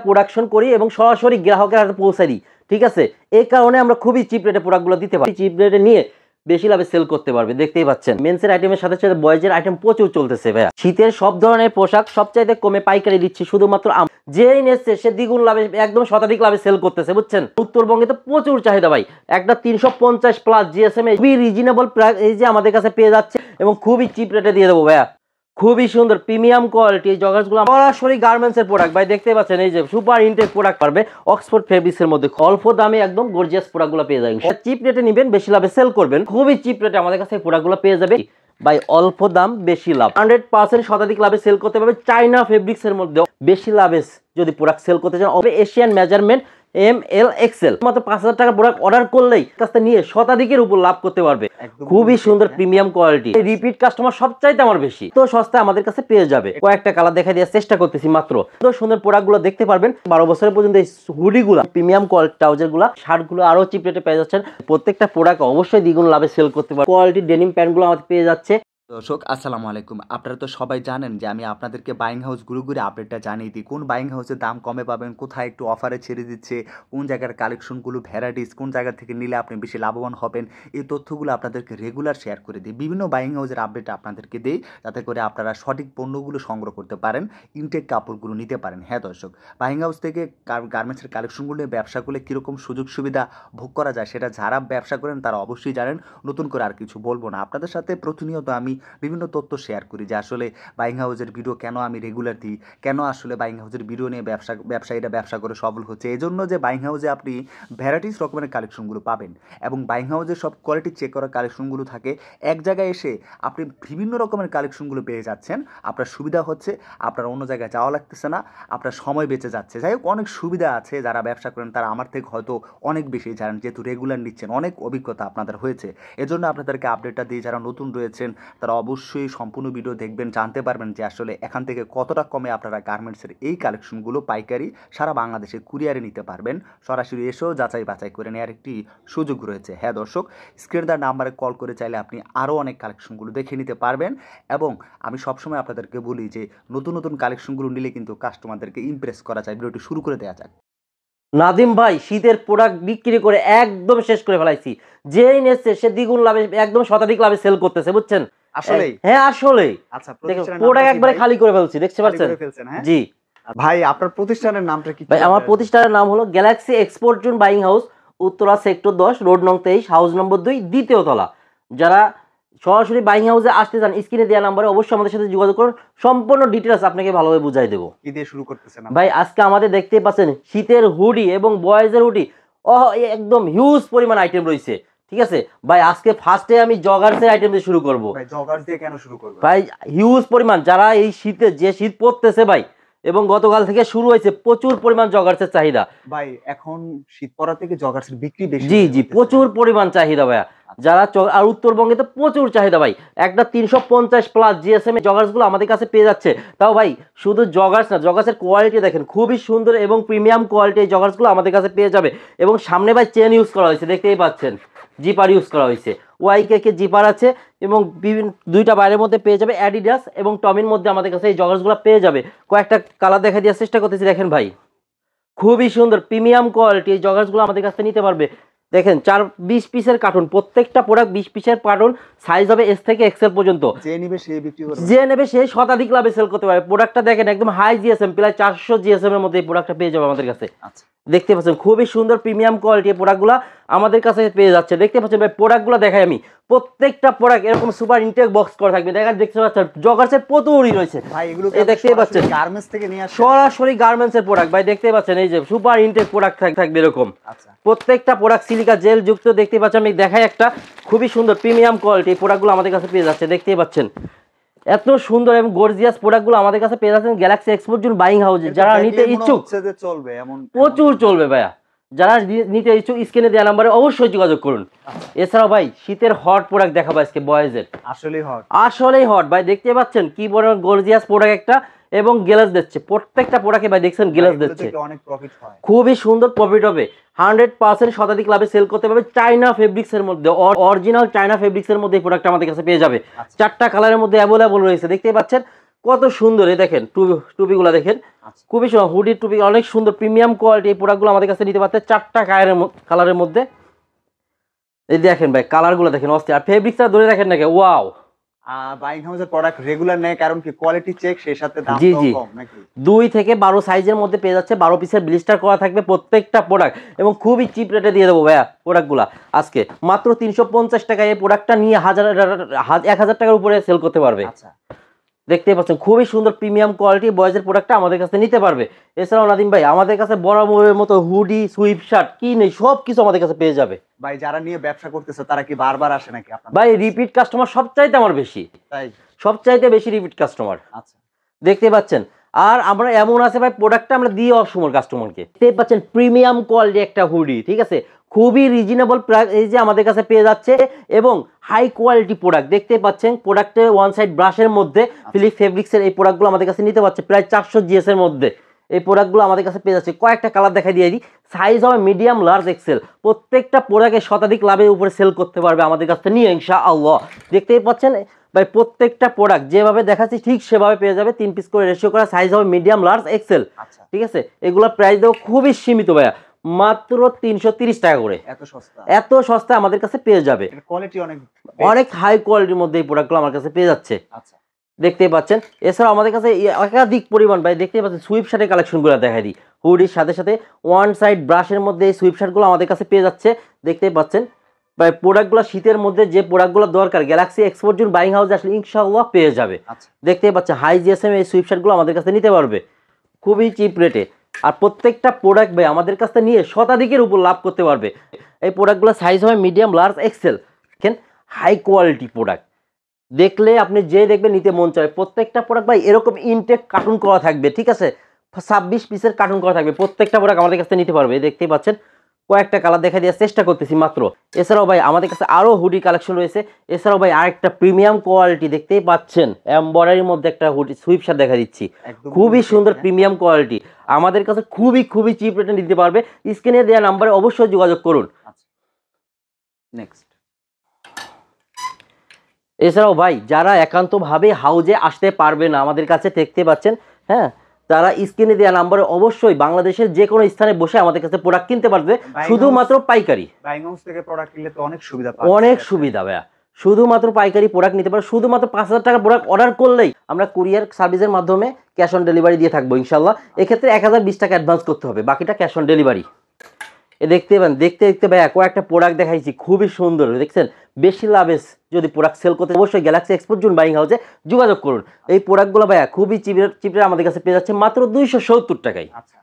Production করি এবং সরাসরি গ্রাহকের হাতে পৌঁছে দিই, ঠিক আছে। এই কারণে আমরা খুবই চিপ রেটে প্রোডাক্টগুলো দিতে পারি, চিপ রেটে নিয়ে বেশি লাভে সেল করতে পারবে। দেখতেই পাচ্ছেন মেন্সের আইটেমের সাথে সাথে বয়েজের আইটেম প্রচুর চলতেছে ভাইয়া। শীতের সব ধরনের পোশাক সবচাইতে কমে পাইকারি দিচ্ছি শুধুমাত্র যেই নেচ্ছে সে দ্বিগুণ লাভে, একদম শতাধিক লাভে সেল করতেছে, বুঝছেন। উত্তরবঙ্গে তো প্রচুর চাহিদা ভাই, একটা 350 প্লাস জিএসএম খুবই রিজনেবল প্রাইস এই যে আমাদের কাছে পেয়ে যাচ্ছে এবং খুবই চিপ রেটে দিয়ে দেবো ভাইয়া। খুবই সুন্দর প্রিমিয়াম কোয়ালিটি এই জগার্সগুলো সরাসরি গার্মেন্টসের প্রোডাক্ট ভাই। দেখতে পাচ্ছেন এই যে সুপার ইনটেক প্রোডাক্ট পারবে অক্সফোর্ড ফেব্রিক্সের মধ্যে অল্প দামে একদম গর্জিয়াস প্রোডাক্টগুলো পেয়ে যাবেন। চিপ রেটে নেবেন, বেশি লাভে সেল করবেন, খুবই চিপ রেটে আমাদের কাছে প্রোডাক্টগুলো পেয়ে যাবে ভাই। অল্প দাম বেশি লাভ, 100% শতাধিক লাভে সেল করতে পারবে। চাইনা ফেব্রিক্সের মধ্যে বেশি লাভে যদি প্রোডাক্ট সেল করতে চান এশিয়ান মেজারমেন্ট ML XL মাত্র 5000 টাকা প্রোডাক্ট অর্ডার করলেই কাছে নিয়ে শতাধিকের উপর লাভ করতে পারবে। খুবই সুন্দর প্রিমিয়াম কোয়ালিটি, রিপিট কাস্টমার সবচাইতে আমার বেশি, তো সস্তায় আমাদের কাছে পেয়ে যাবে। কয়েকটা কালার দেখা দেওয়ার চেষ্টা করতেছি মাত্র। তো সুন্দর প্রোডাক্টগুলো দেখতে পারবেন। 12 বছরের পর্যন্ত এই হুডিগুলো প্রিমিয়াম কোয়ালিটি ট্রাউজারগুলো শার্টগুলো আরো চিপ রেটে পেয়ে যাচ্ছেন। প্রত্যেকটা প্রোডাক্ট অবশ্যই দ্বিগুণ লাভে সেল করতে পারবে। কোয়ালিটি ডেনিম প্যান্টগুলো আমাদের পেয়ে যাচ্ছে। দর্শক আসসালামু আলাইকুম, আপনারা তো সবাই জানেন যে আমি আপনাদেরকে বাইং হাউস ঘুরে ঘুরে আপডেটটা জানিয়ে দিই, কোন বাইং হাউসের দাম কমে পাবেন, কোথায় একটু অফারে ছেড়ে দিচ্ছে, কোন জায়গার কালেকশনগুলো ভ্যারাইটিস, কোন জায়গা থেকে নিলে আপনি বেশি লাভবান হবেন, এই তথ্যগুলো আপনাদেরকে রেগুলার শেয়ার করে দিই। বিভিন্ন বাইং হাউসের আপডেট আপনাদেরকে দিই যাতে করে আপনারা সঠিক পণ্যগুলো সংগ্রহ করতে পারেন, ইনটেক কাপড়গুলো নিতে পারেন। হ্যাঁ দর্শক, বাইং হাউস থেকে গার্মেন্টসের কালেকশনগুলো নিয়ে ব্যবসা করলে কীরকম সুযোগ সুবিধা ভোগ করা যায় সেটা যারা ব্যবসা করেন তারা অবশ্যই জানেন। নতুন করে আর কিছু বলবো না, আপনাদের সাথে প্রতিনিয়ত আমি বিভিন্ন তথ্য শেয়ার করি যে আসলে বাইং হাউসের ভিডিও কেন আমি রেগুলার দিই, কেন আসলে বাইং হাউসের ভিডিও নিয়ে ব্যবসায়ীরা ব্যবসা করে সফল হচ্ছে। এই জন্য যে বাইং হাউসে আপনি ভ্যারাইটিস রকমের কালেকশনগুলো পাবেন এবং বাইং হাউসে সব কোয়ালিটি চেক করা কালেকশনগুলো থাকে। এক জায়গায় এসে আপনি বিভিন্ন রকমের কালেকশনগুলো পেয়ে যাচ্ছেন, আপনার সুবিধা হচ্ছে, আপনার অন্য জায়গায় যাওয়া লাগতেছে না, আপনার সময় বেঁচে যাচ্ছে। যাই হোক, অনেক সুবিধা আছে। যারা ব্যবসা করেন তারা আমার থেকে হয়তো অনেক বেশি জানেন, যেহেতু রেগুলার নিচ্ছেন, অনেক অভিজ্ঞতা আপনাদের হয়েছে। এজন্য আপনাদেরকে আপডেটটা দিই। যারা নতুন রয়েছেন তারা অবশ্যই সম্পূর্ণ ভিডিও দেখবেন, জানতে পারবেন যে আসলে এখান থেকে কতটা কমে আপনারা গার্মেন্টসের এই কালেকশনগুলো পাইকারি সারা বাংলাদেশে কুরিয়ারে নিতে পারবেন। সরাসরি এসেও যাচাই বাছাই করে নেওয়ার একটি সুযোগ রয়েছে। হ্যাঁ দর্শক, স্ক্রিনে দেওয়া নাম্বারে কল করে চাইলে আপনি আরও অনেক কালেকশনগুলো দেখে নিতে পারবেন। এবং আমি সবসময় আপনাদেরকে বলি যে নতুন নতুন কালেকশনগুলো নিলে কিন্তু কাস্টমারদেরকে ইমপ্রেস করা যায়। ভিডিওটি শুরু করে দেওয়া যাক। নাদিম ভাই শীতের প্রোডাক্ট বিক্রি করে একদম শেষ করে ফেলাইছি। যেই নেচ্ছে সে দ্বিগুণ লাভে, একদম শতাধিক লাভে সেল করতেছে, বুঝছেন। আসলে হ্যাঁ আসলে আচ্ছা, প্রোডাক্ট একবারে খালি করে ফেলছি, দেখতে পাচ্ছেন। জি ভাই, আপনার প্রতিষ্ঠানের নামটা কি? ভাই আমার প্রতিষ্ঠানের নাম হলো Galaxy export zone buying house, Uttara sector 10, road নং 23, হাউস নম্বর 2, দ্বিতীয় তলা। যারা সরাসরি বাইং হাউসে আসতে চান স্ক্রিনে দেওয়া নাম্বারে অবশ্যই আমাদের সাথে যোগাযোগ করুন, সম্পূর্ণ ডিটেলস আপনাকে ভালোভাবে বুঝাই দেবো। কি দিয়ে শুরু করতেছেন ভাই? আজকে আমাদের দেখতে পাচ্ছেন শীতের হুডি এবং বয়েজের হুডি একদম হিউজ পরিমাণ আইটেম রয়েছে, ঠিক আছে ভাই। আজকে ফার্স্টে আমি জগার্সের আইটেম দিয়ে শুরু করব। ভাই জগার্স দিয়ে কেন শুরু করব? ভাই হিউজ পরিমাণ, যারা এই শীতে যে শীত পড়তেছে ভাই এবং গতকাল থেকে শুরু হয়েছে, প্রচুর পরিমাণ জগার্সের চাহিদা ভাই। এখন শীত পড়া থেকে জগার্সের বিক্রি বেশি। জি জি, প্রচুর পরিমাণ চাহিদা ভাইয়া। যারা আর উত্তরবঙ্গে তো প্রচুর চাহিদা ভাই, একটা 350 প্লাস জিএসএম জগার্সগুলো আমাদের কাছে পেয়ে যাচ্ছে। তাও ভাই শুধু জগার্স না, জগার্সের কোয়ালিটি দেখেন খুবই সুন্দর এবং প্রিমিয়াম কোয়ালিটি এই জগার্সগুলো আমাদের কাছে পেয়ে যাবে। এবং সামনে ভাই চেন ইউজ করা হয়েছে, দেখতেই পাচ্ছেন, জিপার ইউজ করা হয়েছে, ওয়াইকে জিপার আছে এবং বিভিন্ন দুইটা বাইরের মধ্যে পেয়ে যাবে, অ্যাডিডাস এবং টমির মধ্যে আমাদের কাছে এই জগার্সগুলো পেয়ে যাবে। কয়েকটা কালার দেখা দেওয়ার চেষ্টা করতেছি, দেখেন ভাই খুবই সুন্দর প্রিমিয়াম কোয়ালিটি এই জগার্সগুলো আমাদের কাছে নিতে পারবে। দেখেন 20 পিসের কার্টুন, প্রত্যেকটা প্রোডাক্ট 20 পিসের কার্টুন, সাইজ হবে S থেকে XL পর্যন্ত। যে নেবে সে বিক্রি করবে, যে নেবে সে শতাধিক লাভে সেল করতে পারবে। প্রোডাক্টটা দেখেন একদম হাই জিএসএম, প্রায় 400 জিএসএম এর মধ্যে এই প্রোডাক্টটা পেয়ে যাবে আমাদের কাছে। আচ্ছা, দেখতে পাচ্ছেন খুবই সুন্দর প্রিমিয়াম কোয়ালিটি প্রোডাক্টগুলো আমাদের কাছে পেয়ে যাচ্ছে। দেখতে পাচ্ছেন ভাই প্রোডাক্টগুলো দেখাই আমি, প্রত্যেকটা প্রোডাক্ট এরকম সুপার ইনটেক বক্স করা থাকবে। দেখতে পাচ্ছেন জগার্সের প্রচুরই রয়েছে ভাই। এগুলো দেখতে পাচ্ছেন গার্মেন্টস থেকে নিয়ে আসে, সরাসরি গার্মেন্টসের প্রোডাক্ট ভাই। দেখতে পাচ্ছেন এই যে সুপার ইনটেক প্রোডাক্ট থাকবে এরকম। আচ্ছা, প্রত্যেকটা প্রোডাক্ট সিলিকা জেল যুক্ত। দেখতে পাচ্ছেন আমি দেখাই একটা খুবই সুন্দর প্রিমিয়াম কোয়ালিটি প্রোডাক্টগুলো আমাদের কাছে পেয়ে যাচ্ছে। দেখতেই পাচ্ছেন এত সুন্দর এবং গর্জিয়াস প্রোডাক্টগুলো আমাদের কাছে পেয়ে যাচ্ছেন গ্যালাক্সি এক্সপোর্ট জোন বাইং হাউসে। যারা নিতে ইচ্ছুক চলবে এমন প্রচুর চলবে ভাইয়া। যারা নিতে ইচ্ছুক স্ক্রিনে দেওয়া নাম্বারে অবশ্যই যোগাযোগ করুন। এছাড়াও ভাই শীতের হট প্রোডাক্ট দেখাবো আজকে বয়েজের। আসলেই হট ভাই, দেখতে পাচ্ছেন কি বড় গর্জিয়াস প্রোডাক্ট একটা এবং গ্লেজ দিচ্ছে। প্রত্যেকটা প্রোডাক্টে ভাই দেখছেন গ্লেজ দিচ্ছে, খুবই সুন্দর প্রফিট হবে। 100% শতাধিক লাভে সেল করতে পারবে। চাইনা ফেব্রিক্সের মধ্যে, অরিজিনাল চাইনা ফেব্রিক্সের মধ্যে এই প্রোডাক্ট আমাদের কাছে পেয়ে যাবে। 4টা কালারের মধ্যে অ্যাভেলেবল রয়েছে, দেখতে পাচ্ছেন কত সুন্দর, এই দেখেন টুপিগুলো দেখেন, আচ্ছা। খুবই সুন্দর হুডির টুপি, অনেক সুন্দর প্রিমিয়াম কোয়ালিটি। এই প্রোডাক্টগুলো আমাদের কাছে নিতে পারতে 4টা কালারের মধ্যে। এই দেখেন ভাই কালারগুলো দেখেন অস্থির, আর ফেব্রিক্সটা ধরে দেখেন নাকি, ওয়াও। বাইং হাউসের প্রোডাক্ট রেগুলার নেয় কারণ কি কোয়ালিটি চেক, সেই সাথে জি দামটাও জি, কম নাকি? 2 থেকে 12 সাইজের মধ্যে পেয়ে যাচ্ছে, 12 পিসের ব্লিস্টার করা থাকবে প্রত্যেকটা প্রোডাক্ট, এবং খুবই চিপ রেটে দিয়ে দেবো ভাইয়া প্রোডাক্টগুলো আজকে মাত্র 350 টাকায়। এই প্রোডাক্টটা নিয়ে 1000 টাকার উপরে সেল করতে পারবে। আচ্ছা। দেখতেই পাচ্ছেন খুবই সুন্দর প্রিমিয়াম কোয়ালিটি বয়েজের প্রোডাক্টটা আমাদের কাছে নিতে পারবে। এছাড়াও নাদিম ভাই আমাদের কাছে বরাবরের মতো হুডি, সুইপ শার্ট কি নেই সব কিছু আমাদের কাছে পেয়ে যাবে। ভাই যারা নিয়ে ব্যবসা করতেছে তারা কি বারবার আসে নাকি আপনার? ভাই রিপিট কাস্টমার সবচাইতে আমার বেশি, তাই? সবচাইতে বেশি রিপিট কাস্টমার আচ্ছা। দেখতে পাচ্ছেন। আর আমরা এমন আছে ভাই প্রোডাক্টটা আমরা দিয়ে অসময় কাস্টমারকে, দেখতে পাচ্ছেন প্রিমিয়াম কোয়ালিটি একটা হুডি, ঠিক আছে, খুবই রিজনেবল প্রাইসে আমাদের কাছে পেয়ে যাচ্ছে, এবং হাই কোয়ালিটি প্রোডাক্ট দেখতে পাচ্ছেন। প্রোডাক্টে ওয়ান সাইড ব্রাশের মধ্যে ফিলিপ ফেব্রিক্সের এই প্রোডাক্টগুলো আমাদের কাছে নিতে পারছে প্রায় 400 জিএস এর মধ্যে। এই প্রোডাক্টগুলো আমাদের কাছে পেয়ে যাচ্ছে, কয়েকটা কালার দেখাই দিয়ে দিই। সাইজ হবে মিডিয়াম, লার্জ, এক্সেল। প্রত্যেকটা প্রোডাক্টে শতাধিক লাভের উপরে সেল করতে পারবে আমাদের কাছে নিয়ে ইনশাআল্লাহ। দেখতেই পাচ্ছেন ভাই প্রত্যেকটা প্রোডাক্ট যেভাবে দেখাচ্ছি ঠিক সেভাবে পেয়ে যাবে। 3 পিস করে রেশিও করা, সাইজ হবে মিডিয়াম, লার্জ, এক্সেল, আচ্ছা। ঠিক আছে। এগুলোর প্রাইস দেবো খুবই সীমিত ভাইয়া, মাত্র 330 টাকা করে। এত সস্তা? এত সস্তা আমাদের কাছে পেয়ে যাবে, এর কোয়ালিটি অনেক অনেক হাই কোয়ালিটির মধ্যে এই প্রোডাক্টগুলো আমার কাছে পেয়ে যাচ্ছে। আচ্ছা। দেখতেই পাচ্ছেন। এছাড়াও আমাদের কাছে একাধিক পরিমাণ ভাই দেখতেই পাচ্ছেন সুইপ শার্টের কালেকশনগুলো দেখাই দিই। হুডির সাথে সাথে ওয়ান সাইড ব্রাশের মধ্যে এই সুইপ শার্টগুলো আমাদের কাছে পেয়ে যাচ্ছে। দেখতেই পাচ্ছেন ভাই প্রোডাক্টগুলো শীতের মধ্যে যে প্রোডাক্টগুলো দরকার গ্যালাক্সি এক্সপোর্ট জোন বাইং হাউসে আসলে ইনশাআল্লাহ পেয়ে যাবে। আচ্ছা। দেখতেই পাচ্ছেন হাই জিএসএম এই সুইপ শার্টগুলো আমাদের কাছে নিতে পারবে খুবই চিপ রেটে। আর প্রত্যেকটা প্রোডাক্ট ভাই আমাদের কাছে নিয়ে শতাধিকের উপর লাভ করতে পারবে। এই প্রোডাক্টগুলো সাইজ হবে মিডিয়াম, লার্জ, এক্সেল। দেখেন হাই কোয়ালিটি প্রোডাক্ট, দেখলে আপনি যে দেখবেন নিতে মন চায়। প্রত্যেকটা প্রোডাক্ট ভাই এরকম ইনটেক কার্টুন করা থাকবে, ঠিক আছে, 26 পিসের কার্টুন করা থাকবে। প্রত্যেকটা প্রোডাক্ট আমাদের কাছে নিতে পারবে। দেখতেই পাচ্ছেন কয়েকটা কালার দেখা দেওয়ার চেষ্টা করতেছি মাত্র। এছাড়াও ভাই আমাদের কাছে আরও হুডি কালেকশন রয়েছে। এছাড়াও ভাই আরেকটা প্রিমিয়াম কোয়ালিটি দেখতেই পাচ্ছেন এমব্রয়ডারির মধ্যে একটা হুডি সুইপ শার্ট দেখা দিচ্ছি, খুবই সুন্দর প্রিমিয়াম কোয়ালিটি। আমাদের কাছে খুবই চিপ রেটে নিতে পারবে। স্ক্রিনে দেওয়া নাম্বারে অবশ্যই যোগাযোগ করুন। নেক্সট। এছাড়াও ভাই যারা একান্তভাবে হাউজে আসতে পারবে না আমাদের কাছে দেখতে পাচ্ছেন, হ্যাঁ, তারা স্ক্রিনে দেওয়া নাম্বারে অবশ্যই বাংলাদেশের যে কোনো স্থানে বসে আমাদের কাছে প্রোডাক্ট কিনতে পারবে, শুধুমাত্র পাইকারি। বাইং হাউস থেকে প্রোডাক্ট কিনলে তো অনেক সুবিধা অনেক সুবিধা ভাইয়া, শুধুমাত্র পাইকারি প্রোডাক্ট নিতে পারবে। শুধুমাত্র 5000 টাকা প্রোডাক্ট অর্ডার করলেই আমরা কুরিয়ার সার্ভিসের মাধ্যমে ক্যাশ অন ডেলিভারি দিয়ে থাকবো ইনশাল্লাহ। এক্ষেত্রে 1020 টাকা অ্যাডভান্স করতে হবে, বাকিটা ক্যাশ অন ডেলিভারি। দেখতে পাবেন, দেখতে ভাইয়া কয়েকটা প্রোডাক্ট দেখাইছি খুবই সুন্দর, দেখছেন। বেশি লাভে যদি প্রোডাক্ট সেল করতে অবশ্যই গ্যালাক্সি এক্সপোর্ট জোন বাইং হাউসে যোগাযোগ করুন। এই প্রোডাক্টগুলো ভাইয়া খুবই চিপে আমাদের কাছে পেয়ে যাচ্ছে মাত্র 270 টাকায়। আচ্ছা।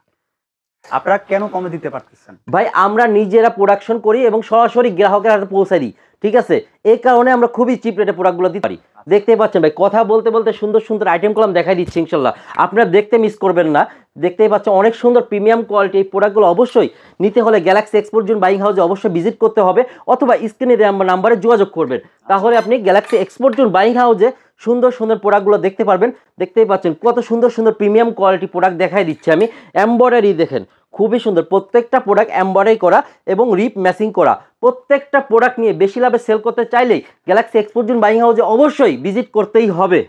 আপনারা কেন কমে দিতে পারতেছেন? ভাই আমরা নিজেরা প্রোডাকশন করি এবং সরাসরি গ্রাহকের হাতে পৌঁছাই দিই, ঠিক আছে। এই কারণে আমরা খুবই চিপ রেটে প্রোডাক্টগুলো দিতে পারি। দেখতেই পাচ্ছেন ভাই কথা বলতে বলতে সুন্দর আইটেম কলাম দেখাই দিচ্ছি ইনশাল্লাহ, আপনারা দেখতে মিস করবেন না। দেখতেই পাচ্ছেন অনেক সুন্দর প্রিমিয়াম কোয়ালিটি। এই প্রোডাক্টগুলো অবশ্যই নিতে হলে গ্যালাক্সি এক্সপোর্ট জোন বাইং হাউসে অবশ্যই ভিজিট করতে হবে, অথবা স্ক্রিনে দেওয়া নাম্বারে যোগাযোগ করবেন। তাহলে আপনি গ্যালাক্সি এক্সপোর্ট জোন বাইং হাউসে সুন্দর প্রোডাক্টগুলো দেখতে পারবেন। দেখতেই পাচ্ছেন কত সুন্দর প্রিমিয়াম কোয়ালিটি প্রোডাক্ট দেখাই দিচ্ছি আমি। এমব্রয়ডারি দেখেন খুবই সুন্দর, প্রত্যেকটা প্রোডাক্ট এমব্রয়ডারি করা এবং রিপ ম্যাচিং করা। প্রত্যেকটা প্রোডাক্ট নিয়ে বেশি লাভে সেল করতে চাইলেই গ্যালাক্সি এক্সপোর্ট জোন বাইং হাউসে অবশ্যই ভিজিট করতেই হবে।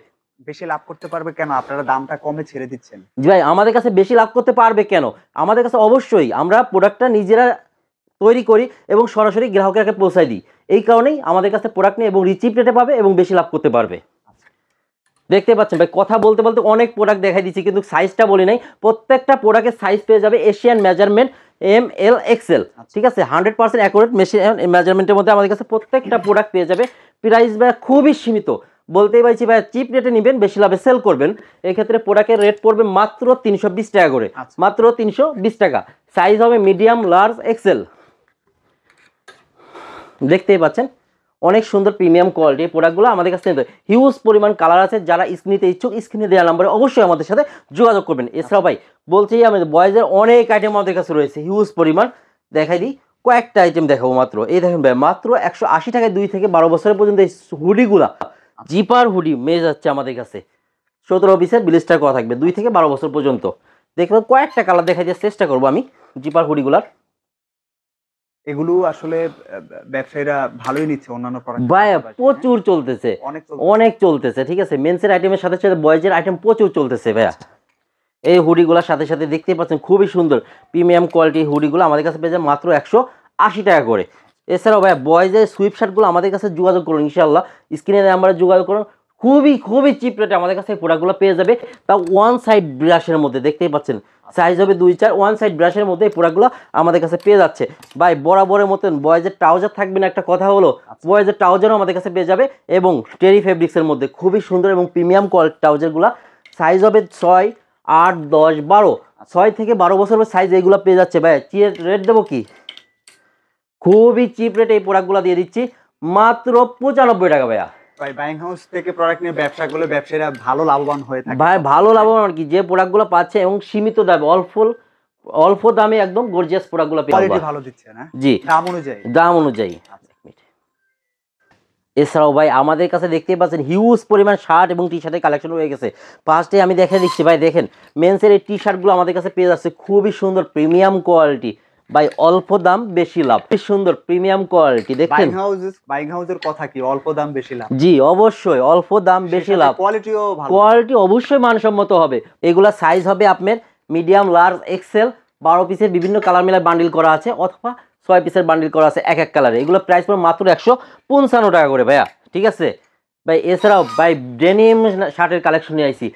বেশি লাভ করতে পারবে কেন? আপনারা দামটা কমে ছেড়ে দিচ্ছেন। জি ভাই, আমাদের কাছে বেশি লাভ করতে পারবে কেন? আমাদের কাছে অবশ্যই আমরা প্রোডাক্টটা নিজেরা তৈরি করি এবং সরাসরি গ্রাহকের কাছে পৌঁছাই দিই। এই কারণেই আমাদের কাছে প্রোডাক্ট নিয়ে এবং রিচিপ রেটে পাবে এবং বেশি লাভ করতে পারবে। দেখতে পাচ্ছেন ভাই কথা বলতে বলতে অনেক প্রোডাক্ট দেখাই দিচ্ছি, কিন্তু সাইজটা বলি নাই। প্রত্যেকটা প্রোডাক্টের সাইজ পেয়ে যাবে এশিয়ান মেজারমেন্ট ML XL, ঠিক আছে, 100% অ্যাকুরেট মেশিন মেজারমেন্টের মধ্যে আমাদের কাছে প্রত্যেকটা প্রোডাক্ট পেয়ে যাবে। প্রাইস ভাই খুবই সীমিত, বলতেই পারছি ভাই চিপ রেটে নেবেন, বেশি লাভে সেল করবেন। এক্ষেত্রে প্রোডাক্টের রেট পড়বে মাত্র 320 টাকা করে, মাত্র 320 টাকা। সাইজ হবে মিডিয়াম, লার্জ, এক্সেল। দেখতেই পাচ্ছেন অনেক সুন্দর প্রিমিয়াম কোয়ালিটি প্রোডাক্টগুলো আমাদের কাছে হিউজ পরিমাণ কালার আছে। যারা নিতে ইচ্ছুক স্ক্রিনে দেওয়া নাম্বারে অবশ্যই আমাদের সাথে যোগাযোগ করবেন। এছাড়াও ভাই বলছি আমাদের বয়েজের অনেক আইটেম আমাদের কাছে রয়েছে হিউজ পরিমাণ। দেখাই দিই কয়েকটা আইটেম দেখাবো মাত্র। এই দেখেন ভাই মাত্র 180 টাকায় 2 থেকে 12 বছরের পর্যন্ত এই হুডিগুলা, জিপার হুডি মেয়ে যাচ্ছে আমাদের কাছে। 17 পিসের ব্লিস্টার করা থাকবে 2 থেকে 12 বছর পর্যন্ত। দেখবেন কয়েকটা কালার দেখাই দেওয়ার চেষ্টা করবো আমি জিপার হুডিগুলার। এগুলো আসলে ব্যবসায়ীরা ভালোই নিচ্ছে অন্যান্য প্রোডাক্ট ভাইয়া প্রচুর চলতেছে, অনেক অনেক চলতেছে। ঠিক আছে, মেন্সের আইটেমের সাথে সাথে বয়েজের আইটেম প্রচুর চলতেছে ভাইয়া। এই হুডিগুলোর সাথে সাথে দেখতেই পাচ্ছেন খুবই সুন্দর প্রিমিয়াম কোয়ালিটির হুডিগুলো আমাদের কাছে পেয়ে যায় মাত্র 180 টাকা করে। এছাড়াও ভাইয়া বয়েজের সুইপ শার্টগুলো আমাদের কাছে যোগাযোগ করুন, ইনশাআল্লাহ স্ক্রিনে নাম্বারে যোগাযোগ করুন। খুবই খুবই চিপ রেটে আমাদের কাছে প্রোডাক্টগুলো পেয়ে যাবে, তা ওয়ান সাইড ব্রাশের মধ্যে দেখতেই পাচ্ছেন। সাইজ হবে 2-4, ওয়ান সাইড ব্রাশের মধ্যে এই প্রোডাক্টগুলো আমাদের কাছে পেয়ে যাচ্ছে। ভাই বরাবরের মতন বয়েজের ট্রাউজার থাকবে না, একটা কথা হলো বয়েজের ট্রাউজারও আমাদের কাছে পেয়ে যাবে, এবং টেরি ফেব্রিক্সের মধ্যে খুবই সুন্দর এবং প্রিমিয়াম কোয়ালিটি ট্রাউজারগুলো। সাইজ হবে 6, 8, 10, 12, 6 থেকে 12 বছরের সাইজ এগুলো পেয়ে যাচ্ছে। ভাই রেট দেবো কি, খুবই চিপ রেটে এই প্রোডাক্টগুলো দিয়ে দিচ্ছি মাত্র 95 টাকা ভাইয়া। ভাই বাইং হাউস থেকে প্রোডাক্ট নিয়ে ব্যবসা করলে ব্যবসায়ীরা ভালো লাভবান হয়ে থাকে। ভাই ভালো লাভবান আর কি, যে প্রোডাক্টগুলো পাচ্ছে এবং সীমিত দামে অল্প দামে একদম গর্জিয়াস প্রোডাক্টগুলো পেয়ে কোয়ালিটি যাবে। ভালো দিচ্ছে না? জি, দাম অনুযায়ী। দাম অনুযায়ী। এছাড়াও ভাই আমাদের কাছে দেখতেই পাচ্ছেন হিউজ পরিমাণ শার্ট এবং টি শার্টের কালেকশন রয়ে গেছে। ফার্স্টে আমি দেখে দিচ্ছি ভাই, দেখেন মেন্সের এই টি শার্টগুলো আমাদের কাছে পেয়ে যাচ্ছে খুবই সুন্দর প্রিমিয়াম কোয়ালিটি। ভাই অল্প দাম বেশি লাভ, খুবই সুন্দর প্রিমিয়াম কোয়ালিটি দেখেন। বাইং হাউসের কথা কি, অল্প দাম বেশি লাভ? জি অবশ্যই, অল্প দাম বেশি লাভ, কোয়ালিটিও ভালো, কোয়ালিটি অবশ্যই মানসম্মত হবে। এগুলা সাইজ হবে আপনার মিডিয়াম, লার্জ, এক্সেল, 12 পিসের বিভিন্ন কালার মিলায় বান্ডিল করা আছে, অথবা 6 পিসের বান্ডিল করা আছে এক এক কালারে। এগুলো প্রাইস পড়ে মাত্র 155 টাকা করে ভাইয়া। ঠিক আছে ভাই। এছাড়াও ভাই ডেনিম শার্টের কালেকশন নিয়ে আইছি,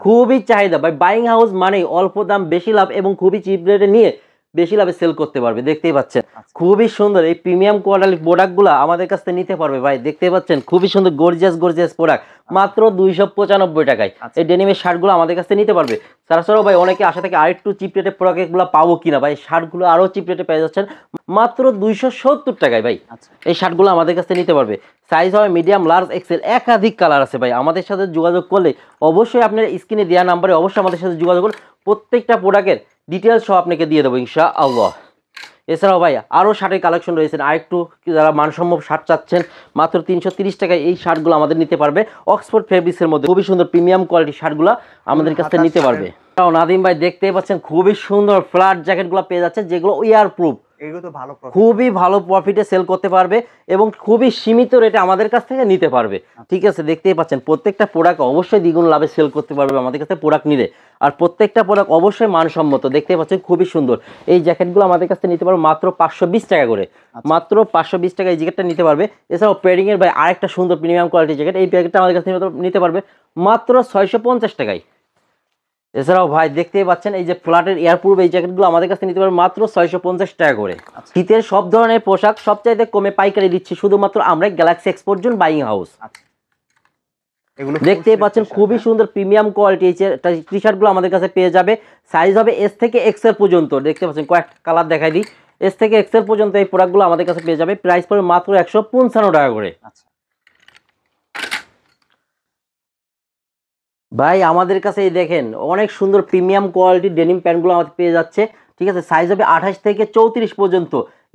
খুবই চাহিদা ভাই। বাইং হাউস মানে অল্প দাম বেশি লাভ এবং খুবই চিপ রেটে নিয়ে বেশি লাভে সেল করতে পারবে। দেখতেই পাচ্ছেন খুবই সুন্দর এই প্রিমিয়াম কোয়ালিটির প্রোডাক্টগুলো আমাদের কাছ থেকে নিতে পারবে ভাই। দেখতেই পাচ্ছেন খুবই সুন্দর গর্জিয়াস প্রোডাক্ট মাত্র 295 টাকায় এই ডেনিমের শার্টগুলো আমাদের কাছ থেকে নিতে পারবে। তাছাড়াও ভাই অনেকে আশা থেকে আরেকটু চিপ রেটে প্রোডাক্টগুলো পাবো কিনা, ভাই শার্টগুলো আরও চিপ রেটে পেয়ে যাচ্ছেন মাত্র 270 টাকায় ভাই। এই শার্টগুলো আমাদের কাছ থেকে নিতে পারবে। সাইজ হবে মিডিয়াম, লার্জ, এক্সেল, একাধিক কালার আছে ভাই। আমাদের সাথে যোগাযোগ করলে অবশ্যই আপনার স্ক্রিনে দেওয়া নাম্বারে অবশ্যই আমাদের সাথে যোগাযোগ করুন, প্রত্যেকটা প্রোডাক্টের ডিটেলস সব আপনাকে দিয়ে দেবো ইনশাআল্লাহ। এছাড়াও ভাই আরও শার্টের কালেকশন রয়েছে, আরেকটু যারা মানসম্মত শার্ট চাচ্ছেন মাত্র 330 টাকায় এই শার্টগুলো আমাদের নিতে পারবে। অক্সফোর্ড ফেব্রিক্সের মধ্যে খুবই সুন্দর প্রিমিয়াম কোয়ালিটির শার্টগুলো আমাদের কাছ থেকে নিতে পারবে। নাদিম ভাই দেখতেই পাচ্ছেন খুবই সুন্দর ফ্ল্যাট জ্যাকেটগুলো পেয়ে যাচ্ছেন, যেগুলো ওয়ার প্রুফ, খুবই ভালো প্রফিটে সেল করতে পারবে এবং খুবই সীমিত রেটে আমাদের কাছ থেকে নিতে পারবে। ঠিক আছে, দেখতেই পাচ্ছেন প্রত্যেকটা প্রোডাক্ট অবশ্যই দ্বিগুণ লাভে সেল করতে পারবে আমাদের কাছে প্রোডাক্ট নিলে, আর প্রত্যেকটা প্রোডাক্ট অবশ্যই মানসম্মত। দেখতেই পাচ্ছেন খুবই সুন্দর এই জ্যাকেটগুলো আমাদের কাছ থেকে নিতে পারবে মাত্র 520 টাকা করে, মাত্র 520 টাকা এই জ্যাকেটটা নিতে পারবে। এছাড়াও পেডিং এর ভাই আরেকটা সুন্দর প্রিমিয়াম কোয়ালিটির জ্যাকেট, এই প্যাকেটটা আমাদের কাছ থেকে নিতে পারবে মাত্র 650 টাকায়। এছাড়াও ভাই দেখতেই পাচ্ছেন এই যে ফ্ল্যাটের এয়ারপ্রুফ এই জ্যাকেটগুলো আমাদের কাছে নিতে পারবে মাত্র 650 টাকা করে। শীতের সব ধরনের পোশাক সবচাইতে কমে পাইকারি দিচ্ছি শুধুমাত্র আমরা Galaxy export zone buying house. দেখতেই পাচ্ছেন খুবই সুন্দর প্রিমিয়াম কোয়ালিটি এই টি শার্টগুলো আমাদের কাছে পেয়ে যাবে। সাইজ হবে এস থেকে এক্সেল পর্যন্ত। দেখতে পাচ্ছেন কয়েকটা কালার দেখাই দিই, এস থেকে এক্সেল পর্যন্ত এই প্রোডাক্টগুলো আমাদের কাছে পেয়ে যাবে। প্রাইস পড়বে মাত্র 155 টাকা করে। ভাই আমাদের কাছে এই দেখেন অনেক সুন্দর প্রিমিয়াম কোয়ালিটির ডেনিম প্যান্টগুলো আমাদের পেয়ে যাচ্ছে। ঠিক আছে, সাইজ হবে 28 থেকে 34 পর্যন্ত।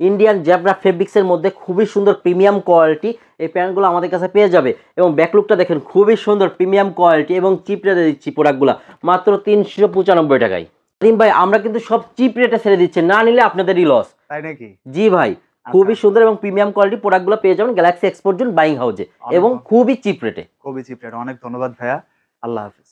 ইন্ডিয়ান জ্যাবরা ফেব্রিক্সের মধ্যে খুবই সুন্দর প্রিমিয়াম কোয়ালিটি এই প্যান্টগুলো আমাদের কাছে পেয়ে যাবে, এবং ব্যাকলুকটা দেখেন খুবই সুন্দর প্রিমিয়াম কোয়ালিটি এবং চিপ রেটে দিচ্ছি প্রোডাক্টগুলো মাত্র 395 টাকায়। ভাই আমরা কিন্তু সব চিপ রেটে ছেড়ে দিচ্ছি, না নিলে আপনাদেরই লস, তাই নাকি? জি ভাই, খুবই সুন্দর এবং প্রিমিয়াম কোয়ালিটি প্রোডাক্টগুলো পেয়ে যাবেন গ্যালাক্সি এক্সপোর্ট জোন বাইং হাউসে এবং খুবই চিপ রেটে। অনেক ধন্যবাদ ভাইয়া, আল্লাহ হাফেজ।